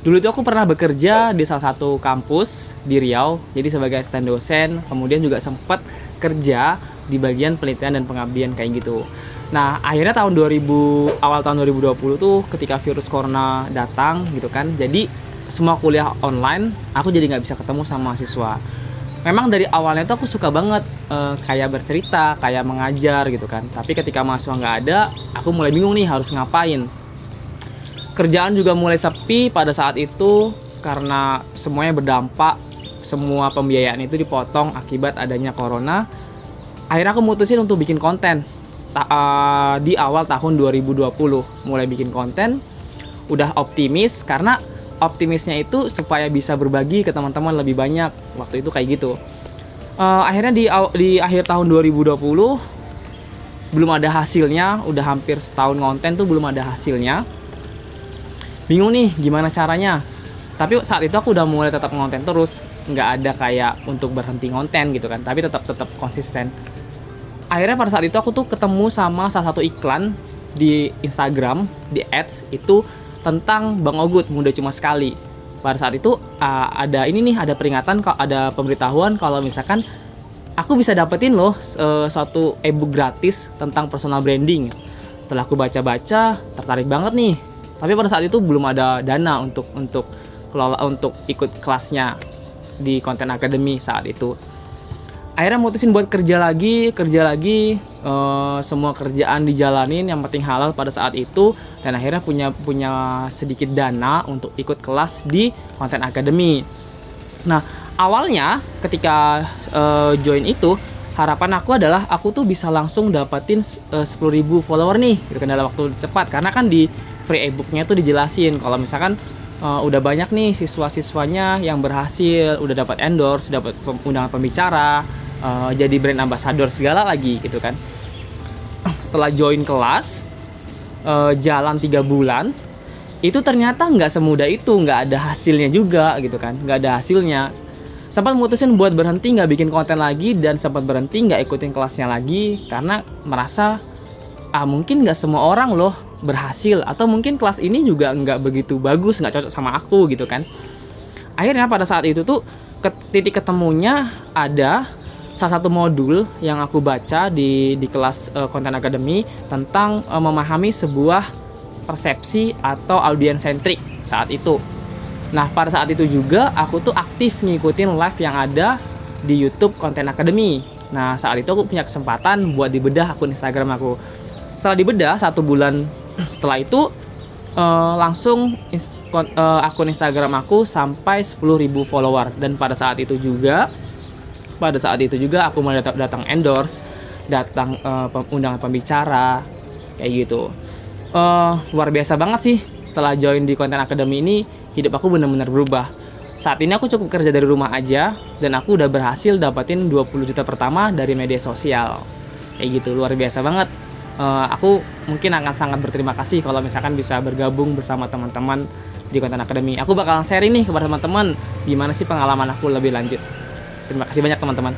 Dulu itu aku pernah bekerja di salah satu kampus di Riau, jadi sebagai asisten dosen, kemudian juga sempat kerja di bagian penelitian dan pengabdian kayak gitu. Nah, akhirnya awal tahun 2020 tuh ketika virus corona datang gitu kan, jadi semua kuliah online, aku jadi nggak bisa ketemu sama mahasiswa. Memang dari awalnya tuh aku suka banget kayak bercerita, kayak mengajar gitu kan. Tapi ketika mahasiswa nggak ada, aku mulai bingung nih harus ngapain. Kerjaan juga mulai sepi pada saat itu karena semuanya berdampak, semua pembiayaan itu dipotong akibat adanya corona. Akhirnya aku mutusin untuk bikin konten di awal tahun 2020. Mulai bikin konten, udah optimis karena optimisnya itu supaya bisa berbagi ke teman-teman lebih banyak. Waktu itu kayak gitu. Akhirnya di akhir tahun 2020 belum ada hasilnya, udah hampir setahun konten tuh belum ada hasilnya. Bingung nih gimana caranya. Tapi saat itu aku udah mulai tetap ngonten terus, nggak ada kayak untuk berhenti ngonten gitu kan, tapi tetap konsisten. Akhirnya pada saat itu aku tuh ketemu sama salah satu iklan di Instagram, di ads itu tentang Bang Ogut Muda Cuma Sekali. Pada saat itu ada peringatan, ada pemberitahuan kalau misalkan aku bisa dapetin loh suatu ebook gratis tentang personal branding. Setelah aku baca-baca, tertarik banget nih. Tapi pada saat itu belum ada dana untuk ikut kelasnya di Content Academy saat itu. Akhirnya mutusin buat kerja lagi, semua kerjaan dijalanin, yang penting halal pada saat itu, dan akhirnya punya sedikit dana untuk ikut kelas di Content Academy. Nah, awalnya ketika join itu, harapan aku adalah aku tuh bisa langsung dapatin 10.000 follower nih, gitu kan, dalam waktu cepat. Karena kan di free ebooknya tuh dijelasin kalau misalkan udah banyak nih siswa-siswanya yang berhasil, udah dapat endorse, dapat undangan pembicara, jadi brand ambassador segala lagi gitu kan. Setelah join kelas, jalan 3 bulan, itu ternyata nggak semudah itu, nggak ada hasilnya juga gitu kan, nggak ada hasilnya. Sempat mutusin buat berhenti, nggak bikin konten lagi, dan sempat berhenti nggak ikutin kelasnya lagi karena merasa mungkin nggak semua orang loh berhasil, atau mungkin kelas ini juga nggak begitu bagus, nggak cocok sama aku gitu kan. Akhirnya pada saat itu tuh titik ketemunya ada salah satu modul yang aku baca di kelas Content Academy tentang memahami sebuah persepsi atau audience centric saat itu. Nah, pada saat itu juga aku tuh aktif ngikutin live yang ada di YouTube Content Academy. Nah, saat itu aku punya kesempatan buat dibedah akun Instagram aku. Setelah dibedah 1 bulan setelah itu, langsung akun Instagram aku sampai 10.000 follower. Dan pada saat itu juga aku mulai datang endorse, datang undangan pembicara kayak gitu. Luar biasa banget sih. Setelah join di Content Academy ini, hidup aku benar-benar berubah. Saat ini aku cukup kerja dari rumah aja, dan aku udah berhasil dapetin 20 juta pertama dari media sosial kayak gitu. Luar biasa banget. Aku mungkin akan sangat berterima kasih kalau misalkan bisa bergabung bersama teman-teman di Content Academy. Aku bakalan share nih kepada teman-teman gimana sih pengalaman aku lebih lanjut. Terima kasih banyak teman-teman.